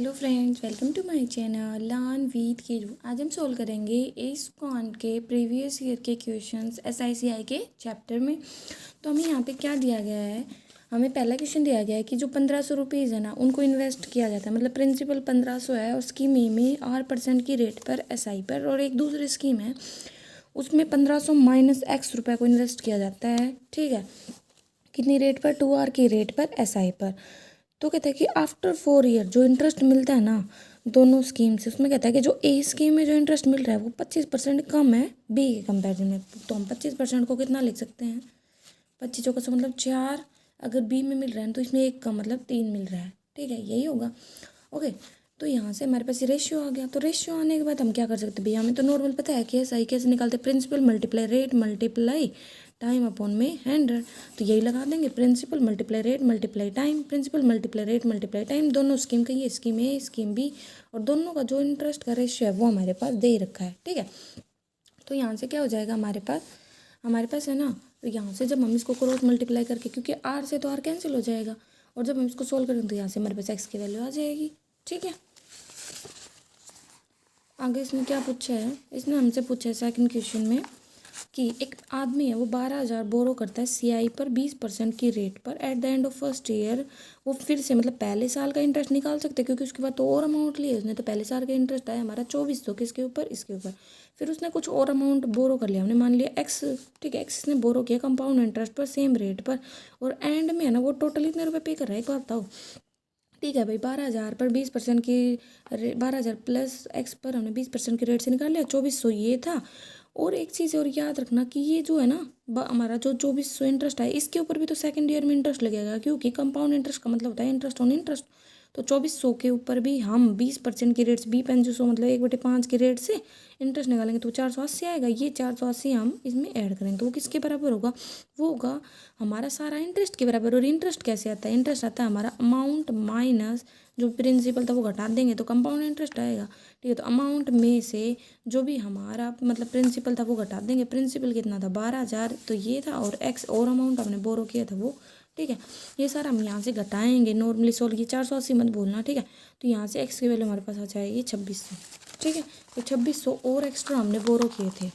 Hello friends, welcome to my channel learn with Kiru. आज हम solve करेंगे इस कॉन के प्रीवियस ईयर के क्वेश्चंस SICI के चैप्टर में। तो हमें यहाँ पे क्या दिया गया है, हमें पहला क्वेश्चन दिया गया है कि जो 1500 रुपीज़ है ना, उनको इन्वेस्ट किया जाता है, मतलब प्रिंसिपल 1500 है और स्कीम ए में 8% की रेट पर SI पर, और एक दूसरी स्कीम है उसमें 1500 माइनस X रुपये को इन्वेस्ट किया जाता है। ठीक है, कितनी रेट पर? 2R की रेट पर SI पर। तो कहता है कि आफ्टर 4 ईयर जो इंटरेस्ट मिलता है ना दोनों स्कीम से, उसमें कहता है कि जो ए स्कीम में जो इंटरेस्ट मिल रहा है वो 25% कम है बी के कंपेरिजन में। तो हम 25% को कितना लिख सकते हैं? 25 चौका से मतलब 4, अगर बी में मिल रहा है तो इसमें 1 का मतलब 3 मिल रहा है। ठीक है, यही होगा। ओके, तो यहाँ से हमारे पास ये रेशियो आ गया। तो रेशियो आने के बाद हम क्या कर सकते हैं भैया? हमें तो नॉर्मल पता है कि SI कैसे निकालते हैं, principal multiply rate multiply time upon में 100। तो यही लगा देंगे, principal multiply rate multiply time, principal multiply rate multiply time. दोनों स्कीम का, ये स्कीम ए स्कीम बी, और दोनों का जो इंटरेस्ट का रेशियो है वो हमारे पास दे ही रखा है। ठीक है, तो यहाँ से क्या हो जाएगा हमारे पास है ना, तो यहाँ से जब हम इसको क्रॉस मल्टीप्लाई करके, क्योंकि R से तो R कैंसिल हो जाएगा, और जब हम इसको सोल्व करेंगे तो यहाँ से हमारे पास X की वैल्यू आ जाएगी। ठीक है, आगे इसने क्या पूछा है? इसने हमसे पूछा है सेकंड क्वेश्चन में कि एक आदमी है, वो 12,000 बोरो करता है CI पर 20% की रेट पर। At the end of first year वो फिर से, मतलब पहले साल का इंटरेस्ट निकाल सकते हैं क्योंकि उसके बाद तो और अमाउंट लिए उसने। तो पहले साल का इंटरेस्ट आया हमारा 2400, किसके ऊपर? इसके ऊपर। फिर उसने कुछ और अमाउंट बोरो कर लिया, हमने मान लिया X। ठीक है, X ने बोरो किया कंपाउंड इंटरेस्ट पर सेम रेट पर, और एंड में है ना वो टोटल इतने रुपये पे कर रहा है, एक बार बताओ। ठीक है भाई, 12,000 पर 20% की 12,000 प्लस X पर हमने 20% की रेट से निकाल लिया, 2400 ये था। और एक चीज़ और याद रखना कि ये जो है ना हमारा जो 2400 इंटरेस्ट है, इसके ऊपर भी तो सेकंड ईयर में इंटरेस्ट लगेगा, क्योंकि कंपाउंड इंटरेस्ट का मतलब होता है इंटरेस्ट ऑन इंटरेस्ट। तो 2400 के ऊपर भी हम 20% की रेट से, 20 मतलब 1/5 की रेट से इंटरेस्ट निकालेंगे तो 480 आएगा। ये 480 हम इसमें ऐड करेंगे तो वो किसके बराबर होगा? वो होगा हमारा सारा इंटरेस्ट के बराबर। और इंटरेस्ट कैसे आता है? इंटरेस्ट आता है हमारा अमाउंट माइनस जो प्रिंसिपल था वो घटा देंगे तो कंपाउंड इंटरेस्ट आएगा। ठीक है, तो अमाउंट में से जो भी हमारा मतलब प्रिंसिपल था वो घटा देंगे। प्रिंसिपल कितना था? 12,000, तो ये था, और X और अमाउंट हमने बोरो किया था वो। ठीक है, ये सारा हम यहाँ से घटाएंगे, नॉर्मली सोल्व ये 480 मत भूलना। ठीक है, तो यहाँ से X की वैल्यू हमारे पास आ जाएगी 2600। ठीक है, तो 2600 और एक्स्ट्रा हमने बोरो किए थे।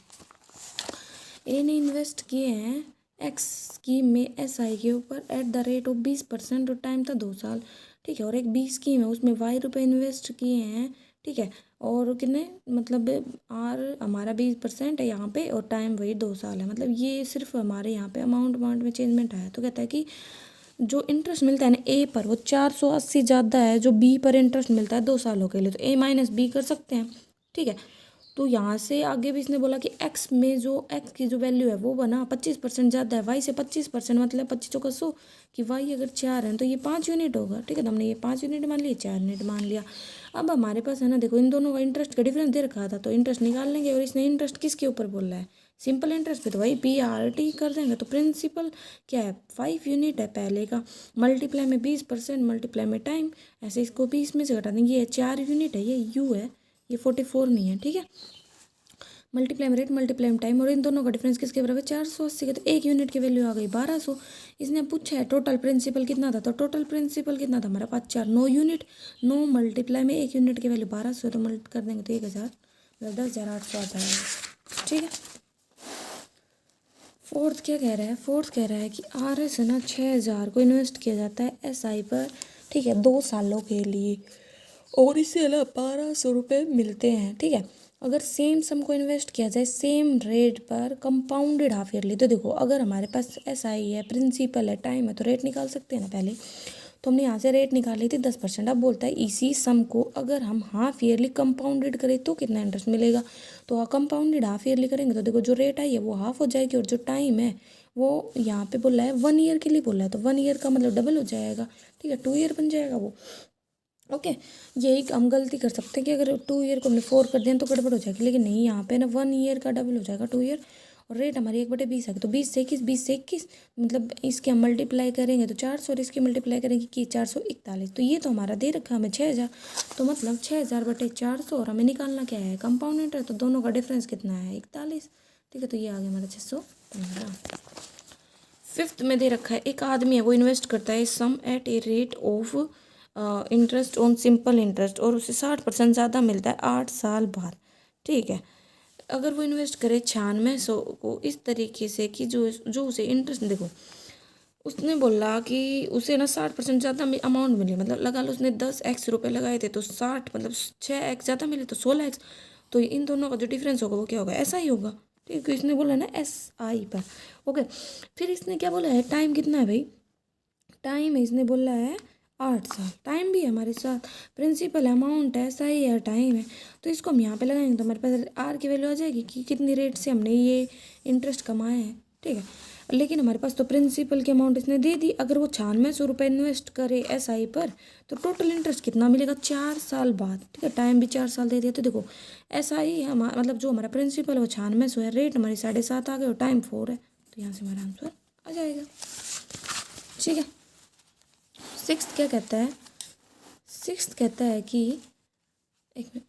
ए ने इन्वेस्ट किए हैं X स्कीम में SI के ऊपर एट द रेट ऑफ 20%, और टाइम था 2 साल। ठीक है, और एक B स्कीम है उसमें Y रुपये इन्वेस्ट किए हैं। ठीक है, और कितने, मतलब R हमारा 20% है यहाँ पे, और टाइम वही 2 साल है। मतलब ये सिर्फ हमारे यहाँ पे अमाउंट में चेंजमेंट आया। तो कहता है कि जो इंटरेस्ट मिलता है ना A पर, वो 480 ज़्यादा है जो B पर इंटरेस्ट मिलता है 2 सालों के लिए। तो A माइनस B कर सकते हैं। ठीक है, तो यहाँ से आगे भी इसने बोला कि X में जो X की जो वैल्यू है वो बना 25% ज़्यादा है Y से 25%, मतलब 25 चौका 100 कि Y अगर 4 है तो ये 5 यूनिट होगा। ठीक है, तो हमने ये 5 यूनिट मान लिया, 4 यूनिट मान लिया। अब हमारे पास है ना, देखो इन दोनों का इंटरेस्ट का डिफरेंस दे रखा था, तो इंटरेस्ट निकाल लेंगे। और इसने इंटरेस्ट किसके ऊपर बोल रहा है? सिंपल इंटरेस्ट पे, तो वही PRT कर देंगे। तो प्रिंसिपल क्या है? 5 यूनिट है पहले का, मल्टीप्लाई में 20%, मल्टीप्लाई में टाइम, ऐसे इसको 20 में से घटा देंगे। ये 4 यूनिट है, ये U है, ये 44 नहीं है। ठीक है, मल्टीप्लाई में रेट मल्टीप्लाई में टाइम, और इन दोनों का डिफरेंस किसके बराबर? 480 का। तो 1 यूनिट की वैल्यू आ गई 1200। इसने पूछा है टोटल प्रिंसिपल कितना था, तो टोटल प्रिंसिपल कितना था हमारा पास? 4, 9 यूनिट। 9 मल्टीप्लाई में 1 यूनिट की वैल्यू 1200, तो मल्टी कर देंगे तो 1000, मतलब 10,800 आ जाएगा। ठीक है, फोर्थ क्या कह रहा है? फोर्थ कह रहा है कि RS है ना 6,000 को इन्वेस्ट किया जाता है SI पर। ठीक है, 2 सालों के लिए, और इससे अलावा 1,200 रुपये मिलते हैं। ठीक है, अगर सेम सम को इन्वेस्ट किया जाए सेम रेट पर कंपाउंडेड हाफ ईयरली, तो देखो अगर हमारे पास SI है, प्रिंसिपल है, टाइम है, तो रेट निकाल सकते हैं ना पहले। तो हमने यहाँ से रेट निकाली थी 10%। अब बोलता है इसी सम को अगर हम हाफ ईयरली कंपाउंडेड करें तो कितना इंटरेस्ट मिलेगा? तो कंपाउंडेड हाफ ईयरली करेंगे तो देखो जो रेट आई है वो हाफ हो जाएगी, और जो टाइम है वो यहाँ पे बोला है 1 ईयर के लिए बोला है, तो 1 ईयर का मतलब डबल हो जाएगा। ठीक है, 2 ईयर बन जाएगा वो। ओके, यही हम गलती कर सकते हैं कि अगर 2 ईयर को हमने 4 कर दिया तो गड़बड़ हो जाएगी, लेकिन नहीं, यहाँ पे ना 1 ईयर का डबल हो जाएगा 2 ईयर, और रेट हमारी 1/20 आएगी। तो 20 से 21, 20 से 21, मतलब इसके हम मल्टीप्लाई करेंगे तो 400, और इसकी मल्टीप्लाई करेंगे कि 441। तो ये तो हमारा दे रखा है हमें 6,000, तो मतलब 6,000/400, और हमें निकालना क्या है? Compound interest. तो दोनों का डिफरेंस कितना है? 41। ठीक है, तो ये आ गया हमारा 615। फिफ्थ में दे रखा है एक आदमी है वो इन्वेस्ट करता है sum at a rate of interest on simple interest और उसे 60% ज़्यादा मिलता है 8 साल बाद। ठीक है, अगर वो इन्वेस्ट करे 9600 को इस तरीके से कि जो जो उसे इंटरेस्ट, देखो उसने बोला कि उसे ना 60% ज़्यादा अमाउंट मिली, मतलब लगा लो उसने 10x रुपये लगाए थे तो 60 मतलब 6x ज़्यादा मिले तो 16x। तो इन दोनों का जो डिफरेंस होगा वो क्या होगा, ऐसा ही होगा। ठीक है, इसने बोला ना SI पर। ओके, फिर इसने क्या बोला है, टाइम कितना है भाई, टाइम है इसने बोला है 8 साल। टाइम भी है हमारे साथ, प्रिंसिपल अमाउंट है, SI है, टाइम है। तो इसको हम यहाँ पे लगाएंगे तो हमारे पास R की वैल्यू आ जाएगी कि कितनी रेट से हमने ये इंटरेस्ट कमाया है। ठीक है, लेकिन हमारे पास तो प्रिंसिपल की अमाउंट इसने दे दी। अगर वो 9600 रुपये इन्वेस्ट करे SI पर तो टोटल इंटरेस्ट कितना मिलेगा 4 साल बाद। ठीक है, टाइम भी 4 साल दे दिया। तो देखो SI हमारा मतलब जो हमारा प्रिंसिपल है वो 9600 है, रेट हमारी 7.5 आ गए और टाइम 4 है। तो यहाँ से हमारा आंसर आ जाएगा। ठीक है, सिक्स्थ क्या कहता है, सिक्स्थ कहता है कि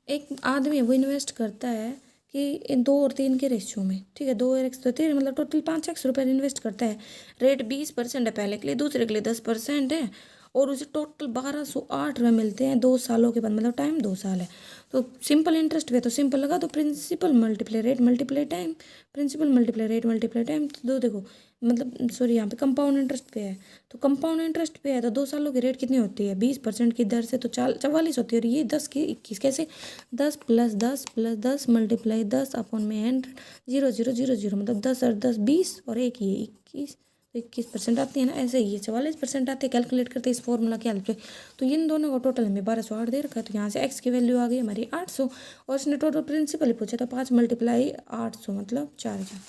एक आदमी है वो इन्वेस्ट करता है कि 2 और 3 के रेशियो में। ठीक है, 2 और 1 तो 3 मतलब टोटल 5x रुपये इन्वेस्ट करता है। रेट 20% है पहले के लिए, दूसरे के लिए 10% है और उसे टोटल 1208 रुपये मिलते हैं 2 सालों के बाद, मतलब टाइम 2 साल है। तो सिंपल इंटरेस्ट पे तो सिंपल लगा दो, principal multiply rate multiply time, principal multiply rate multiply time. तो दो देखो मतलब सॉरी यहाँ पे कंपाउंड इंटरेस्ट पे है, तो कंपाउंड इंटरेस्ट पे है तो 2 सालों की रेट कितनी होती है 20% की दर से, तो 44 होती है। और ये 10 की 21 कैसे, 10 + 10 + 10 × 10 अपॉन में 100 0 0 0 0 मतलब 10 और 10 20 और एक ये 21, तो 21% आती है ना। ऐसे ही ये 44% आती है, कैलकुलेट करते हैं इस फॉर्मूला के हेल्प से। तो इन दोनों का टोटल हमें 1208 दे रखा है, तो यहाँ से x की वैल्यू आ गई हमारी 800 और इसने टोटल प्रिंसिपल ही पूछा, तो 5 × 800 मतलब 4000।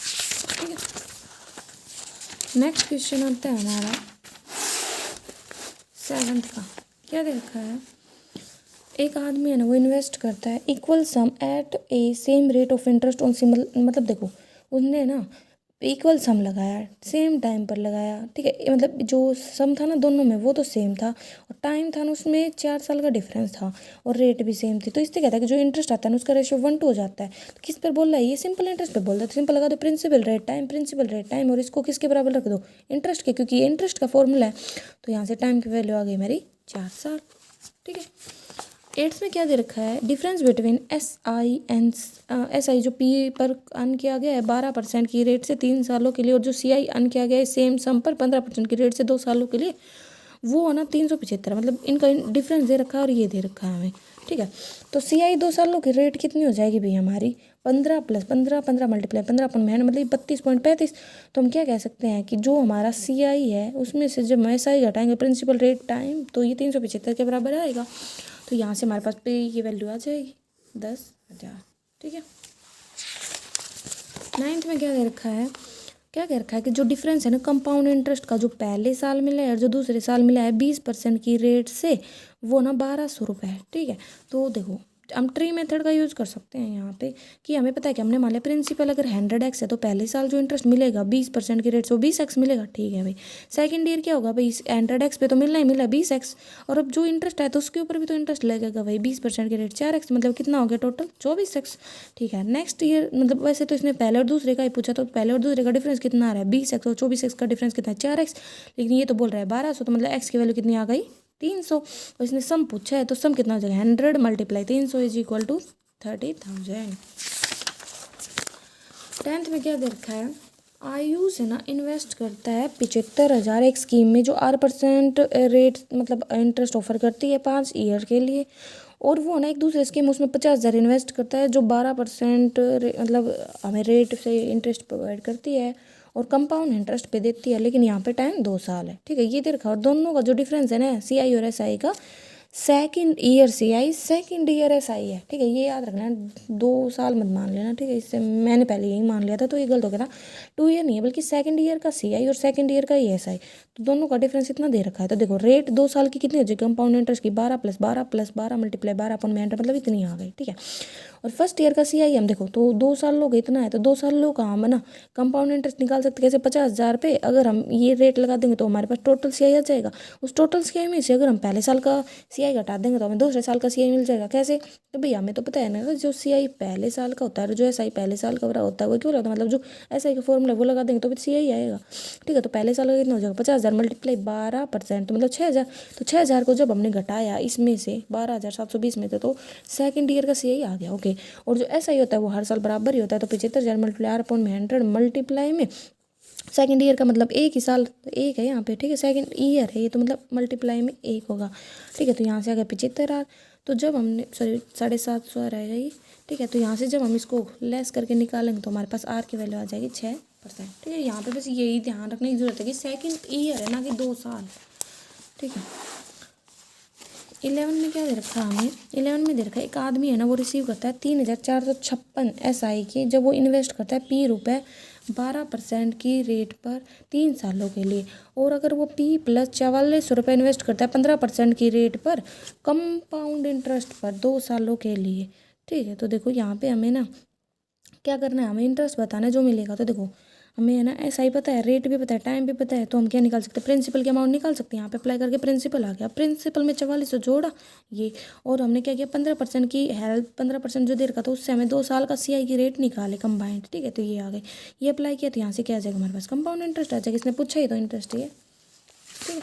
ठीक है, नेक्स्ट क्वेश्चन आता है हमारा 7th का। क्या दे रखा है, एक आदमी है ना वो इन्वेस्ट करता है equal sum at a same rate of interest on similar, मतलब देखो उसने ना इक्वल सम लगाया, सेम टाइम पर लगाया। ठीक है, मतलब जो सम था ना दोनों में वो तो सेम था और टाइम था ना उसमें 4 साल का डिफरेंस था और रेट भी सेम थी। तो इससे कहता है कि जो इंटरेस्ट आता है ना उसका रेशियो 1:2 हो जाता है। तो किस पर बोल रहा है, ये सिंपल इंटरेस्ट पे बोल रहा है। तो सिंपल लगा दो principal rate time, principal rate time और इसको किसके बराबर रख दो, इंटरेस्ट के, क्योंकि ये इंटरेस्ट का फॉर्मूला है। तो यहाँ से टाइम की वैल्यू आ गई मेरी 4 साल। ठीक है, 8th में क्या दे रखा है, डिफरेंस बिटवीन SI जो P पर अर्न किया गया है 12% की रेट से 3 सालों के लिए और जो CI अर्न किया गया है सेम सम पर 15% की रेट से 2 सालों के लिए, वो है ना 375, मतलब इनका डिफरेंस दे रखा है और ये दे रखा है हमें। ठीक है, तो CI 2 सालों की रेट कितनी हो जाएगी भाई हमारी 15 + 15 15 × 15 अपन में मतलब 32.35। तो हम क्या कह सकते हैं कि जो हमारा CI है उसमें से जब हम SI घटाएंगे प्रिंसिपल रेट टाइम तो ये 375 के बराबर आएगा। तो यहाँ से हमारे पास पे ये वैल्यू आ जाएगी 10,000। ठीक है, 9th में क्या दे रखा है, क्या कह रखा है कि जो डिफरेंस है ना कंपाउंड इंटरेस्ट का, जो पहले साल मिला है और जो दूसरे साल मिला है 20% की रेट से, वो ना 1200 रुपये है। ठीक है, तो देखो हम ट्री मेथड का यूज़ कर सकते हैं यहाँ पे कि हमें पता है कि हमने मान लिया प्रिंसिपल अगर 100x है तो पहले साल जो इंटरेस्ट मिलेगा 20% की रेट से वो 20x मिलेगा। ठीक है भाई, सेकंड ईयर क्या होगा भाई 100x पे तो मिलना ही मिला 20x, और अब जो इंटरेस्ट है तो उसके ऊपर भी तो इंटरेस्ट लगेगा भाई 20% की रेट 4x, मतलब कितना हो गया टोटल 24x। ठीक है, नेक्स्ट ईयर मतलब वैसे तो इसने पहले और दूसरे का ही पूछा, तो पहले और दूसरे का डिफरेंस कितना आ रहा है 20x और 24x का डिफरेंस कितना है 4x, लेकिन ये तो बोल रहा है 1200, तो मतलब x की वैल्यू कितनी आ गई 300। और इसने सम पूछा है तो सम कितना हो जाएगा 100 × 300 = 30,000। 10th में क्या दे रखा है, आयुष है ना इन्वेस्ट करता है 75,000 एक स्कीम में जो 8% रेट मतलब इंटरेस्ट ऑफर करती है 5 ईयर के लिए, और वो ना एक दूसरे स्कीम उसमें 50,000 इन्वेस्ट करता है जो 12% मतलब हमें रेट से इंटरेस्ट प्रोवाइड करती है और कंपाउंड इंटरेस्ट पे देती है, लेकिन यहाँ पे टाइम 2 साल है। ठीक है, ये दे रखा और दोनों का जो डिफरेंस है ना CI और SI का, second year CI second year SI है। ठीक है, ये याद रखना, 2 साल मत मान लेना। ठीक है, इससे मैंने पहले यही मान लिया था तो ये गलत हो गया था। 2 ईयर नहीं है बल्कि सेकंड ईयर का CI और सेकंड ईयर का SI, तो दोनों का डिफरेंस इतना दे रखा है। तो देखो रेट 2 साल की कितनी हो जाएगी कंपाउंड इंटरेस्ट की 12 + 12 + 12 × 12 अपन में मतलब इतनी आ गई। ठीक है, और फर्स्ट ईयर का CI हम देखो तो 2 साल लोग इतना है, तो 2 साल लोग का हम है ना कंपाउंड इंटरेस्ट निकाल सकते कैसे 50,000 पे, अगर हम ये रेट लगा देंगे तो हमारे पास टोटल CI आ जाएगा। उस टोटल CI में से अगर हम पहले साल का CI घटा देंगे तो हमें दूसरे साल का CI मिल जाएगा। कैसे? तो भैया हमें तो पता है ना, जो CI पहले साल का होता है, जो SI पहले साल का होता है वो क्यों लगता है, मतलब जो SI का फॉर्मूला वो लगा देंगे तो फिर CI आएगा। ठीक है, तो पहले साल का कितना हो जाएगा, 50,000 मल्टीप्लाई 12% तो मतलब 6,000। तो 6,000 को जब हमने घटाया इसमें से 12,720 में तो सेकेंड ईयर का CI आ गया। ओके, और जो SI होता है वो हर साल बराबर ही होता है, तो 75,000 मल्टीप्लाई R/100 मल्टीप्लाई में सेकेंड ईयर का मतलब एक ही साल, तो एक है यहाँ पे। ठीक है, सेकेंड ईयर है ये, तो मतलब मल्टीप्लाई में एक होगा। ठीक है, तो यहाँ से आ गया 75,000। तो जब हमने सॉरी 750 रहेगा ये। ठीक है, तो यहाँ से जब हम इसको लेस करके निकालेंगे तो हमारे पास R की वैल्यू आ जाएगी 6%। ठीक है, यहाँ पे बस यही ध्यान रखने की जरूरत है कि सेकेंड ईयर है ना कि 2 साल। ठीक है, 11 में क्या दे रखा है हमें, 11 में दे रखा है एक आदमी है ना वो रिसीव करता है 3,456 SI की, जब वो इन्वेस्ट करता है P रुपये 12% की रेट पर 3 सालों के लिए। और अगर वो P + 44 रुपये इन्वेस्ट करता है 15% की रेट पर कंपाउंड इंटरेस्ट पर 2 सालों के लिए। ठीक है, तो देखो यहाँ पे हमें ना क्या करना है, हमें इंटरेस्ट बताना है जो मिलेगा। तो देखो हमें है ना SI पता है, रेट भी पता है, टाइम भी पता है, तो हम क्या निकाल सकते हैं, प्रिंसिपल की अमाउंट निकाल सकते हैं। यहाँ पे अप्लाई करके प्रिंसिपल आ गया, प्रिंसिपल में 44 जोड़ा ये, और हमने क्या किया 15% की हेल्प, 15% जो दे रखा था उससे हमें 2 साल का CI की रेट निकाले कंबाइंड। ठीक है, तो ये आ गए, ये अप्लाई किया तो यहाँ से क्या आ जाएगा हमारे पास, कंपाउंड इंटरेस्ट आ जाएगा। इसने पूछा ही तो इंटरेस्ट ये। ठीक है,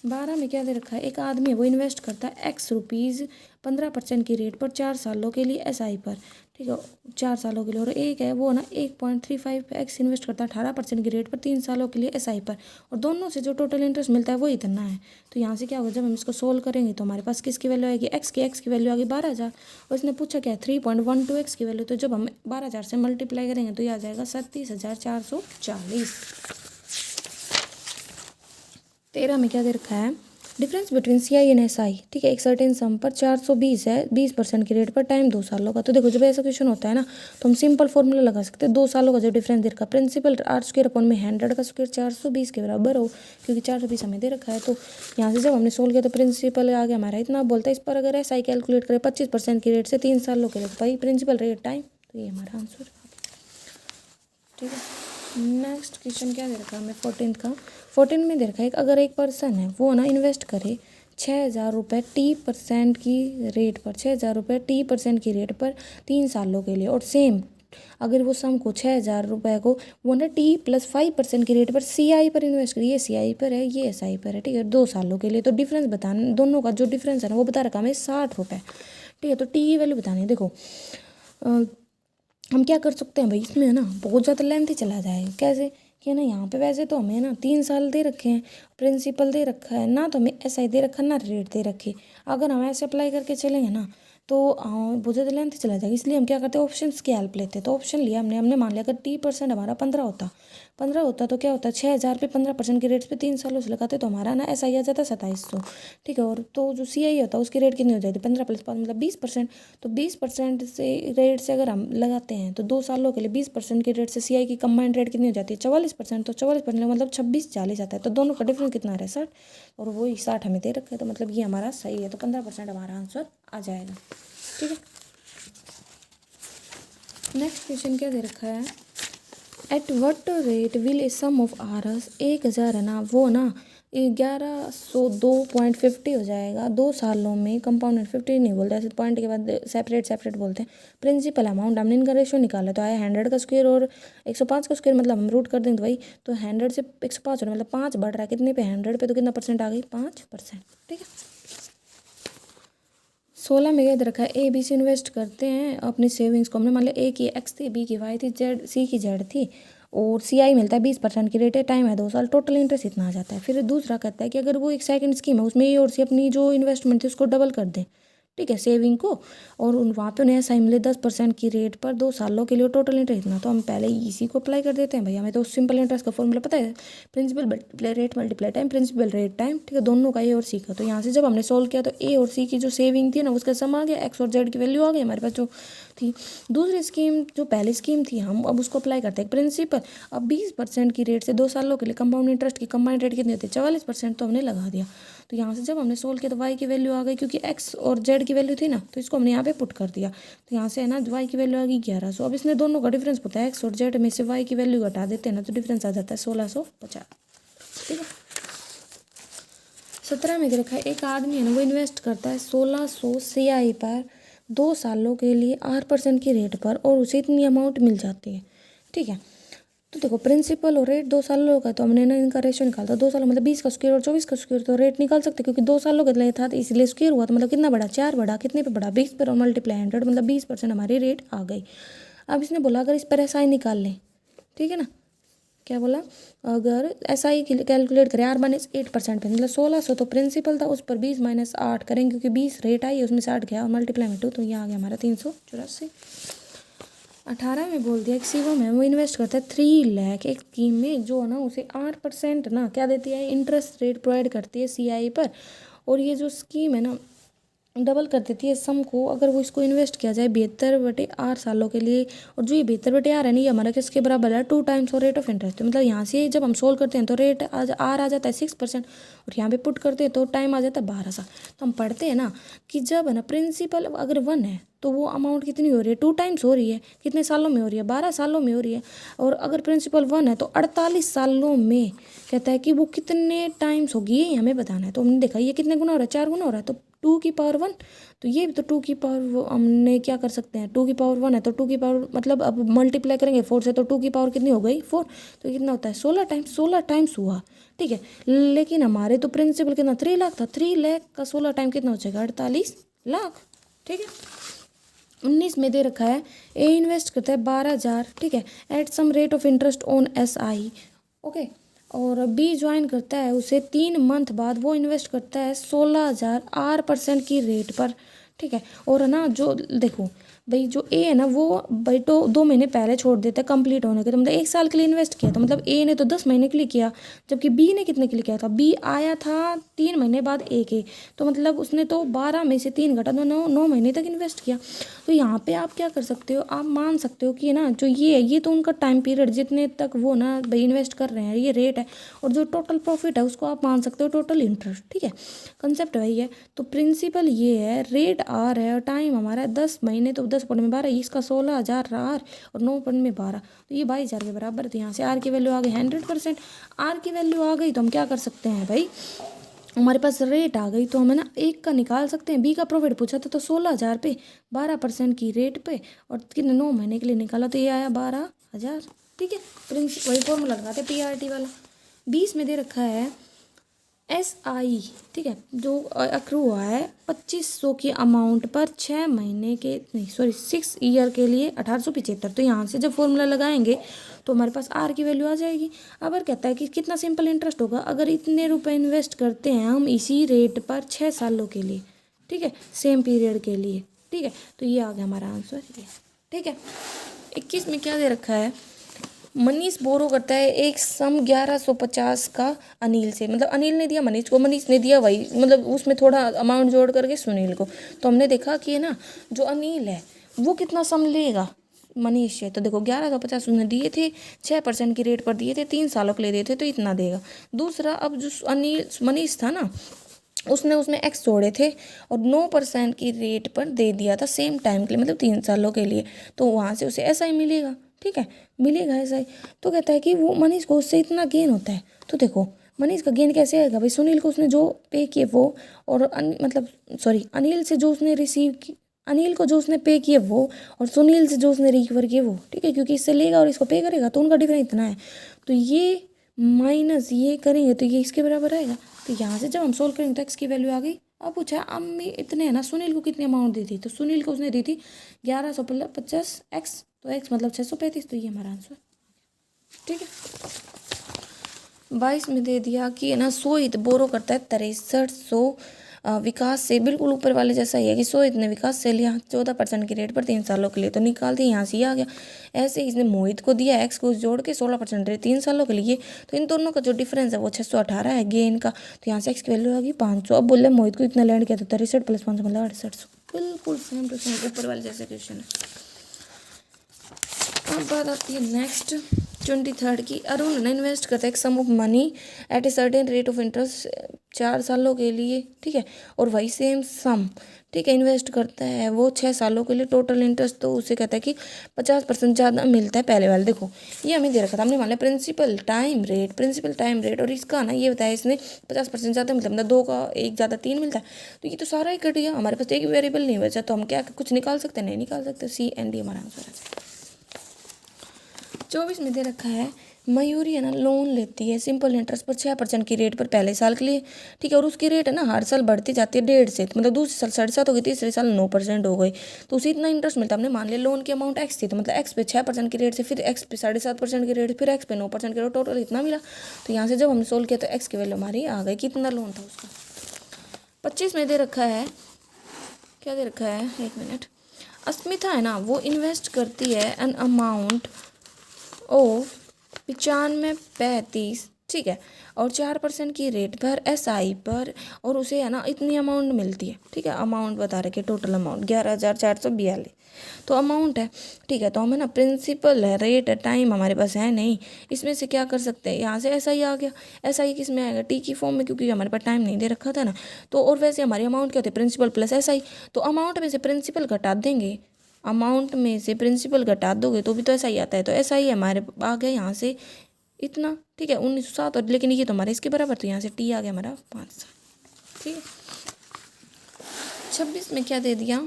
12 में क्या दे रखा है, एक आदमी है वो इन्वेस्ट करता है X रुपीज़ 15% की रेट पर 4 सालों के लिए SI पर। ठीक है, 4 सालों के लिए। और एक है वो ना 1.35X इन्वेस्ट करता है 18% की रेट पर 3 सालों के लिए SI पर, और दोनों से जो टोटल इंटरेस्ट मिलता है वो इतना है। तो यहाँ से क्या होगा, जब हम इसको सोल्व करेंगे तो हमारे पास किसकी वैल्यू आएगी, X की वैल्यू आएगी 12,000। और इसने पूछा क्या है 3.12X की वैल्यू, तो जब हम 12,000 से मल्टीप्लाई करेंगे तो ये आ जाएगा 37,440। 13 में क्या दे रखा है, difference between CI and SI। ठीक है, एक सर्टेन सम पर 420 है 20% की रेट पर, टाइम 2 सालों का। तो देखो जब ऐसा क्वेश्चन होता है ना तो हम सिंपल फॉर्मूला लगा सकते हैं, 2 सालों का जो डिफरेंस दे रखा है, प्रिंसिपल R² का स्क्वायर 420 के बराबर हो, क्योंकि 420 हमें दे रखा है। तो यहाँ से जब हमने सोल्व किया तो प्रिंसिपल आ गया हमारा इतना, बोलता है इस पर अगर SI कैलकुलेट करें 25% की रेट से 3 सालों के लिए, भाई प्रिंसिपल रेट टाइम, तो ये हमारा आंसर। ठीक है, नेक्स्ट क्वेश्चन क्या दे रखा है हमें 14 का। 14 में दे रखा है अगर एक पर्सन है वो ना इन्वेस्ट करे 6,000 रुपये T% की रेट पर, 6,000 रुपये T% की रेट पर 3 सालों के लिए, और सेम अगर वो सम को 6,000 रुपये को वो ना T + 5% की रेट पर CI पर इन्वेस्ट करिए, ये CI पर है ये SI पर है। ठीक है, 2 सालों के लिए। तो डिफरेंस बताना, दोनों का जो डिफरेंस है ना वो बता रखा हमें 60 रुपये। ठीक है, तो T की वैल्यू बतानी है। देखो हम क्या कर सकते हैं भाई, इसमें है ना बहुत ज़्यादा लेंथ ही चला जाएगा। कैसे कि ना यहाँ पे वैसे तो हमें ना 3 साल दे रखे हैं, प्रिंसिपल दे रखा है ना, तो हमें SI दे रखा है ना रेट दे रखी। अगर हम ऐसे अप्लाई करके चलेंगे ना तो बहुत ज़्यादा लेंथ चला जाएगा। इसलिए हम क्या करते हैं, ऑप्शंस की हेल्प लेते हैं। तो ऑप्शन लिया हमने मान लिया अगर T% हमारा 15 होता तो क्या होता, 6,000 पे 15% के रेट पे 3 सालों से लगाते तो हमारा ना SI आ जाता 2700। ठीक है, और तो जो CI होता है उसकी रेट कितनी हो जाती है, 15 + 5 मतलब 20%। तो 20% से रेट से अगर हम लगाते हैं तो 2 सालों के लिए 20% की रेट से CI की कंबाइंड रेट कितनी हो जाती है 44%। तो 44% मतलब 26-40 आता है। तो दोनों का डिफरेंस कितना आ रहा है 60, और वही 60 हमें दे रखा है, तो मतलब ये हमारा सही है। तो 15% हमारा आंसर आ जाएगा। ठीक है, नेक्स्ट क्वेश्चन क्या दे रखा है, at what rate will a sum of आरस, 1,000 है ना वो ना 1102.50 हो जाएगा 2 सालों में। कंपाउंड 50 नहीं बोलते, ऐसे पॉइंट के बाद सेपरेट बोलते हैं। प्रिंसिपल अमाउंट हमने इनका रेशो निकाला तो आया 100 का स्क्वायर और 105 का स्क्वायर, मतलब हम रूट कर देंगे तो भाई, तो 100 से 105 हो रहा है, मतलब 5 बढ़ रहा है कितने पे 100 पे, तो कितना परसेंट आ गई 5%। ठीक है, 16 में याद रखा है ABC इन्वेस्ट करते हैं अपनी सेविंग्स को। हमने मान लिया A की X थी, B की Y थी, C की Z थी, और CI मिलता है 20% की रेट है, टाइम है 2 साल, टोटल इंटरेस्ट इतना आ जाता है। फिर दूसरा कहता है कि अगर वो एक सेकंड स्कीम है उसमें A और C अपनी जो इन्वेस्टमेंट थी उसको डबल कर दें। ठीक है, सेविंग को, और वहाँ पे उन्हें ऐसा मिले 10% की रेट पर 2 सालों के लिए, टोटल इंटरेस्ट इतना। तो हम पहले इसी को अप्लाई कर देते हैं भाई, हमें तो सिंपल इंटरेस्ट का फॉर्मूला पता है, principal multiply rate multiply time, principal rate time. ठीक है, दोनों का A और C का। तो यहाँ से जब हमने सोल्व किया तो A और C की जो सेविंग थी ना उसका सम आ गया, X और Z की वैल्यू आ गई हमारे पास जो थी। दूसरी स्कीम जो पहली स्कीम थी हम अब उसको अप्लाई करते हैं प्रिंसिपल। अब 20% की रेट से 2 सालों के लिए कंपाउंड इंटरेस्ट की कंबाइंड रेट कितनी होती है 44%, तो हमने लगा दिया। तो यहाँ से जब हमने सोल्व किया तो Y की वैल्यू आ गई, क्योंकि X और Z की वैल्यू थी ना तो इसको हमने यहाँ पे पुट कर दिया। तो यहाँ से है ना Y की वैल्यू आ गई 1100। अब इसने दोनों का डिफरेंस पता है, X और Z में से Y की वैल्यू घटा देते हैं ना तो डिफरेंस आ जाता है 1650। ठीक है, 17 में दे रखा है एक आदमी है ना वो इन्वेस्ट करता है 1600 CI पर 2 सालों के लिए 8% की रेट पर और उसे इतनी अमाउंट मिल जाती है। ठीक है, तो देखो प्रिंसिपल और रेट 2 सालों का, तो हमने ना इनका रेशियो निकाला था। 2 सालों मतलब 20 का स्क्वायर और 24 का स्क्वायर, तो रेट निकाल सकते क्योंकि 2 सालों का लिए था तो इसलिए स्क्वायर हुआ, तो मतलब कितना बढ़ा 4 बढ़ा, कितने पे बढ़ा 20 पर और मल्टीप्लाई 100 मतलब 20% हमारी रेट आ गई। अब इसने बोला अगर इस पर SI निकाल लें, ठीक है ना, क्या बोला, अगर SI कैलकुलेट करें R-8% पे मतलब 1600, तो प्रिंसिपल था उस पर 20 - 8 करेंगे क्योंकि 20 रेट आई उसमें से 8 गया और मल्टीप्लाई में 2, तो ये आ गया हमारा 384। 18 में बोल दिया कि शिवम है वो इन्वेस्ट करता है 3 लाख एक स्कीम में जो ना उसे 8% ना क्या देती है, इंटरेस्ट रेट प्रोवाइड करती है CI पर, और ये जो स्कीम है ना डबल कर देती है सम को अगर वो इसको इन्वेस्ट किया जाए 72/8 सालों के लिए। और जो ये 72/8 है ना, ये हमारा किसके बराबर है, 2 टाइम्स और रेट ऑफ इंटरेस्ट। मतलब यहाँ से जब हम सोल्व करते हैं तो रेट आ जाता है 6% और यहाँ पे पुट करते हैं तो टाइम आ जाता है 12 साल। तो हम पढ़ते हैं ना कि जब है ना प्रिंसिपल अगर 1 है तो वो अमाउंट कितनी हो रही है, 2 टाइम्स हो रही है, कितने सालों में हो रही है, 12 सालों में हो रही है। और अगर प्रिंसिपल 1 है तो 48 सालों में कहता है कि वो कितने टाइम्स होगी ये हमें बताना है। तो हमने देखा ये कितने गुना हो रहा है, 4 गुना हो रहा है, तो 2 की पावर 1, तो ये भी तो 2 की पावर हमने क्या कर सकते हैं, 2 की पावर 1 है तो 2 की पावर मतलब अब मल्टीप्लाई करेंगे 4 से तो 2 की पावर कितनी हो गई 4, तो कितना होता है 16 टाइम्स हुआ। ठीक है, लेकिन हमारे तो प्रिंसिपल कितना 3 लाख था, 3 लाख का 16 टाइम कितना हो जाएगा 48 लाख। ठीक है, 19 में दे रखा है ए इन्वेस्ट करता है 12,000, ठीक है, at sum rate of interest on SI, okay, और बी ज्वाइन करता है उसे 3 मंथ बाद, वो इन्वेस्ट करता है 16,000 8% की रेट पर। ठीक है, और है ना जो देखो भाई जो ए है ना वो भाई तो 2 महीने पहले छोड़ देता है कंप्लीट होने के, तो मतलब 1 साल के लिए इन्वेस्ट किया, तो मतलब ए ने तो 10 महीने के लिए किया, जबकि बी ने कितने के लिए किया था, बी आया था 3 महीने बाद ए के, तो मतलब उसने तो 12 में से 3 घटा तो 9 महीने तक इन्वेस्ट किया। तो यहाँ पे आप क्या कर सकते हो, आप मान सकते हो कि ना जो ये है ये तो उनका टाइम पीरियड जितने तक वो ना भाई इन्वेस्ट कर रहे हैं ये रेट है, और जो टोटल प्रॉफिट है उसको आप मान सकते हो टोटल इंटरेस्ट। ठीक है, कंसेप्ट वही है। तो प्रिंसिपल ये है, रेट आर है और टाइम हमारा है 10 महीने, तो 10 पॉइंट में 12, इसका 16,000 आर और 9 पॉइंट में 12, तो ये 22,000 के बराबर। तो यहाँ से आर की वैल्यू आ गई 100%, आर की वैल्यू आ गई तो हम क्या कर सकते हैं भाई, हमारे पास रेट आ गई तो हमें ना एक का निकाल सकते हैं। बी का प्रॉफिट पूछा था तो 16,000 पे 12% की रेट पे और कितने 9 महीने के लिए निकाला तो ये आया 12,000। ठीक है, प्रिंस वही फॉर्मूला लगाते PRT वाला। 20 में दे रखा है SI, ठीक है, जो अक्रू हुआ है 2500 की अमाउंट पर 6 महीने के नहीं सॉरी 6 ईयर के लिए 1875। तो यहाँ से जब फॉर्मूला लगाएंगे तो हमारे पास आर की वैल्यू आ जाएगी। अब अगर कहता है कि कितना सिंपल इंटरेस्ट होगा अगर इतने रुपए इन्वेस्ट करते हैं हम इसी रेट पर 6 सालों के लिए, ठीक है, सेम पीरियड के लिए। ठीक है, तो ये आ गया हमारा आंसर ये। ठीक है, 21 में क्या दे रखा है, मनीष बोरो करता है एक सम 1150 का अनिल से, मतलब अनिल ने दिया मनीष को, मनीष ने दिया वही मतलब उसमें थोड़ा अमाउंट जोड़ करके सुनील को। तो हमने देखा कि है ना जो अनिल है वो कितना सम लेगा मनीष है, तो देखो 1150 उसने दिए थे, 6% की रेट पर दिए थे, 3 सालों के लिए दिए थे तो इतना देगा। दूसरा अब जो अनिल मनीष था ना उसने उसमें एक्स जोड़े थे और 9% की रेट पर दे दिया था सेम टाइम के लिए मतलब 3 सालों के लिए, तो वहाँ से उसे ऐसा ही मिलेगा। ठीक है, मिलेगा ऐसा ही। तो कहता है कि वो मनीष को उससे इतना गेन होता है, तो देखो मनीष का गेन कैसे आएगा भाई, सुनील को उसने जो पे किए वो और मतलब सॉरी अनिल से जो उसने रिसीव की, अनिल को जो उसने पे किए वो और सुनील से जो उसने रिकवर किए वो। ठीक है, क्योंकि इससे लेगा और इसको पे करेगा तो उनका डिफरेंस इतना है, तो ये माइनस ये करेंगे तो ये इसके बराबर आएगा। तो यहाँ से जब हम सोल्व करेंगे तो एक्स की वैल्यू आ गई। अब पूछा अम्मी इतने है ना, सुनील को कितनी अमाउंट दी थी, तो सुनील को उसने दी थी 1150 एक्स, तो एक्स मतलब 635, तो ये हमारा आंसर। ठीक है, 22 में दे दिया कि है ना सोहित बोरो करता है 6300 विकास से, बिल्कुल ऊपर वाले जैसा ही है कि सोहित ने विकास से लिया 14% की रेट पर 3 सालों के लिए, तो निकाल दिया यहाँ से ही आ गया। ऐसे इसने मोहित को दिया एक्स को जोड़ के 16% रेट 3 सालों के लिए, तो इन दोनों का जो डिफरेंस है वो 618 है गेन का, तो यहाँ से एक्स की वैल्यू आ गई 500। अब बोले मोहित को इतना लैंड किया तो 63 + 500 मतलब 6800, बिल्कुल सेम टू सेम ऊपर वाले जैसे क्वेश्चन है। अब बात आती है नेक्स्ट 23rd की। अरुण ने इन्वेस्ट करता है एक sum of money at a certain rate of interest 4 सालों के लिए, ठीक है, और वही सेम सम, ठीक है, इन्वेस्ट करता है वो 6 सालों के लिए, टोटल इंटरेस्ट तो उसे कहता है कि 50% ज़्यादा मिलता है पहले वाले। देखो ये हमें दे रखा था, हमने मान लिया प्रिंसिपल टाइम रेट, और इसका ना ये बताया इसने 50% ज़्यादा मिलता है, मतलब 2 का 1 ज़्यादा 3 मिलता है। तो ये तो सारा ही कट गया, हमारे पास एक वेरिएबल नहीं बचा, तो हम क्या कुछ निकाल सकते हैं? नहीं निकाल सकते। सी एंड डी हमारा आंसर है। 24 में दे रखा है, मयूरी है ना लोन लेती है सिंपल इंटरेस्ट पर 6% की रेट पर पहले साल के लिए, ठीक है, और उसकी रेट है ना हर साल बढ़ती जाती है 1.5 से, मतलब दूसरे साल 7.5 हो गई, तीसरे साल 9% हो गई, तो उसे इतना इंटरेस्ट मिलता है। हमने मान लिया लोन की अमाउंट एक्स थी, तो मतलब एक्स पे 6% की रेट से, फिर एक्स पे 7.5% की रेट, फिर एक्स पे 9% की रेट, टोटल इतना मिला। तो यहाँ से जब हमने सोल्व किया तो एक्स की वैल्यू हमारी आ गई, कितना लोन था उसका। 25 में दे रखा है, क्या दे रखा है, 1 मिनट, अस्मिता है ना वो इन्वेस्ट करती है एन अमाउंट ऑफ 95.35, ठीक है, और 4% की रेट पर SI पर, और उसे है ना इतनी अमाउंट मिलती है, ठीक है, अमाउंट बता रखे, टोटल अमाउंट 11,442, तो अमाउंट है, ठीक है, तो हमें ना प्रिंसिपल है, रेट है, टाइम हमारे पास है नहीं, इसमें से क्या कर सकते हैं, यहाँ से SI आ गया, SI किस में आएगा, टी की फॉर्म में, क्योंकि हमारे पास टाइम नहीं दे रखा था ना। तो और वैसे हमारी अमाउंट क्या होती है, प्रिंसिपल प्लस SI, तो अमाउंट में से प्रिंसिपल घटा देंगे, अमाउंट में से प्रिंसिपल घटा दोगे तो भी तो ऐसा ही आता है, तो ऐसा ही हमारे आ गया यहाँ से इतना, ठीक है, 1907, और लेकिन ये तो हमारे इसके बराबर, तो यहाँ से टी आ गया हमारा 500, ठीक है। 26 में क्या दे दिया,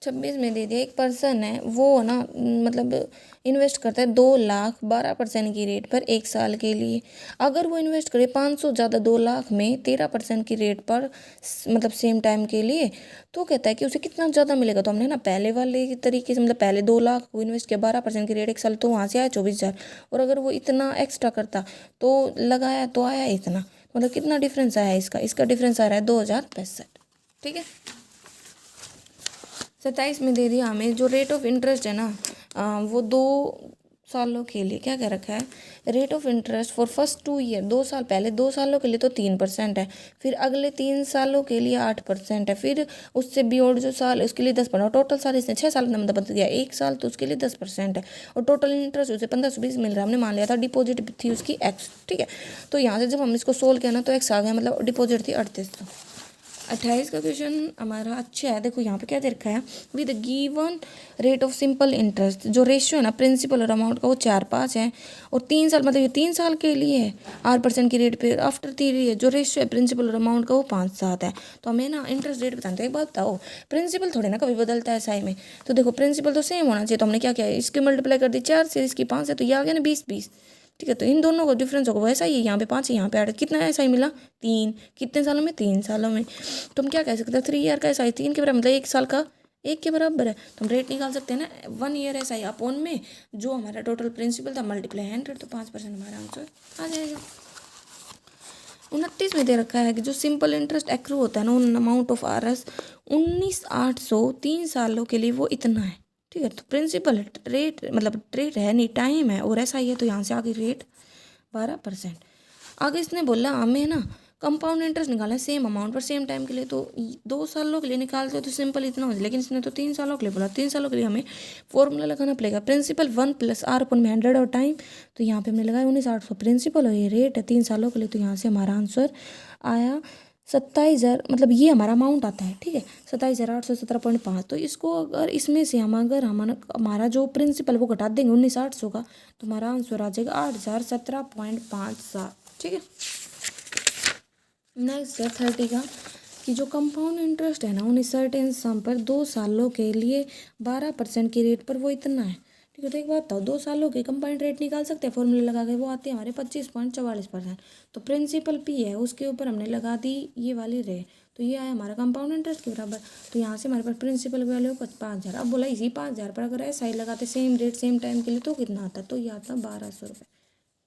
26 में दे दिया, एक पर्सन है वो ना मतलब इन्वेस्ट करता है 2 लाख 12% की रेट पर 1 साल के लिए। अगर वो इन्वेस्ट करे 500 ज़्यादा 2 लाख में 13% की रेट पर मतलब सेम टाइम के लिए, तो कहता है कि उसे कितना ज़्यादा मिलेगा। तो हमने ना पहले वाले तरीके से, मतलब पहले 2 लाख को इन्वेस्ट किया 12% की रेट 1 साल, तो वहाँ से आया 24,000, और अगर वो इतना एक्स्ट्रा करता तो लगाया तो आया इतना, मतलब कितना डिफरेंस आया इसका डिफरेंस आ रहा है 2,065, ठीक है। 27 में दे दिया हमें, जो रेट ऑफ इंटरेस्ट है ना वो 2 सालों के लिए क्या कह रखा है, rate of interest for first 2 year, 2 साल पहले 2 सालों के लिए तो 3% है, फिर अगले 3 सालों के लिए 8% है, फिर उससे भी और जो साल उसके लिए 10%, टोटल साल इसने 6 साल में मतलब बदल गया 1 साल, तो उसके लिए 10% है, और टोटल इंटरेस्ट उसे 1520 मिल रहा है। हमने मान लिया था डिपॉजिट थी उसकी एक्स, ठीक है, तो यहाँ से जब हम इसको सोल्व किया ना तो एक्स आ गया, मतलब डिपॉजिट थी 3800। 28 का क्वेश्चन हमारा अच्छा है, देखो यहाँ पे क्या दे रखा है, with given rate of simple interest, जो रेशियो है ना प्रिंसिपल और अमाउंट का वो 4:5 है, और 3 साल मतलब ये 3 साल के लिए है 8% की रेट पे, आफ्टर 3 ईयर जो रेशियो है प्रिंसिपल और अमाउंट का वो 5:7 है। तो हमें ना इंटरेस्ट रेट बताना, तो एक बात बताओ, प्रिंसिपल थोड़े ना कभी बदलता है SI में, तो देखो प्रिंसिपल तो सेम होना चाहिए, तो हमने क्या किया, इसकी मल्टीप्लाई कर दी 4 से, इसकी 5 है, तो ये आ गया ना 20, ठीक है, तो इन दोनों का डिफरेंस होगा वैसा ही है, यहाँ पे 5 है यहाँ पे 8, कितना ऐसा ही मिला 3, कितने सालों में 3 सालों में, तो हम क्या कह सकते हैं 3 ईयर का ऐसा ही 3 के बराबर, मतलब 1 साल का 1 के बराबर है, तो हम रेट निकाल सकते हैं ना 1 ईयर ऐसा ही अपॉन में जो हमारा टोटल प्रिंसिपल था मल्टीप्लाई 100, तो 5% हमारा आंसर आ जाएगा। 29 में दे रखा है कि जो सिंपल इंटरेस्ट एक्रू होता है ना उन अमाउंट ऑफ RS 19,800 3 सालों के लिए वो इतना है, ठीक है, तो प्रिंसिपल रेट मतलब रेट है नहीं टाइम है, और ऐसा ही है, तो यहाँ से आगे रेट 12%। आगे इसने बोला हमें ना कंपाउंड इंटरेस्ट निकालना है सेम अमाउंट पर सेम टाइम के लिए, तो 2 सालों के लिए निकालते हो तो सिंपल इतना हो जाए, लेकिन इसने तो 3 सालों के लिए बोला, 3 सालों के लिए हमें फॉर्मूला लगाना पड़ेगा, प्रिंसिपल 1 + R/100 और टाइम, तो यहाँ पे हमने लगाया 19,800 प्रिंसिपल और ये रेट है 3 सालों के लिए, तो यहाँ से हमारा आंसर आया 27,000, मतलब ये हमारा अमाउंट आता है, ठीक है, 27,817.5। तो इसको अगर इसमें से हमारा जो प्रिंसिपल वो घटा देंगे 19,800 का, तो हमारा आंसर आ जाएगा 8,017.57, ठीक है। नेक्स्ट है 30 का, कि जो कंपाउंड इंटरेस्ट है ना उन्हें सर्टेन सम पर 2 सालों के लिए 12% की रेट पर वो इतना है, ठीक है, तो एक बात बताओ 2 सालों के कंपाउंड रेट निकाल सकते हैं, फॉर्मूला लगा के, वो आती है हमारे 25.44%, तो प्रिंसिपल P है उसके ऊपर हमने लगा दी ये वाली रेट, तो ये आया हमारा कंपाउंड इंटरेस्ट के बराबर, तो यहाँ से हमारे पास प्रिंसिपल वैल्यू 5,000, अब बोला इसी 5,000 पर अगर ऐसा ही लगाते सेम रेट सेम टाइम के लिए तो कितना आता, तो ये आता 1,200 रुपये,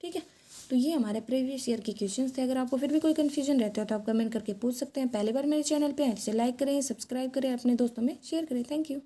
ठीक है। तो ये हमारे प्रीवियस ईयर के क्वेश्चंस थे। अगर आपको फिर भी कोई कन्फ्यूजन रहता है तो आप कमेंट करके पूछ सकते हैं। पहली बार मेरे चैनल पे आए तो लाइक करें, सब्सक्राइब करें, अपने दोस्तों में शेयर करें। Thank you.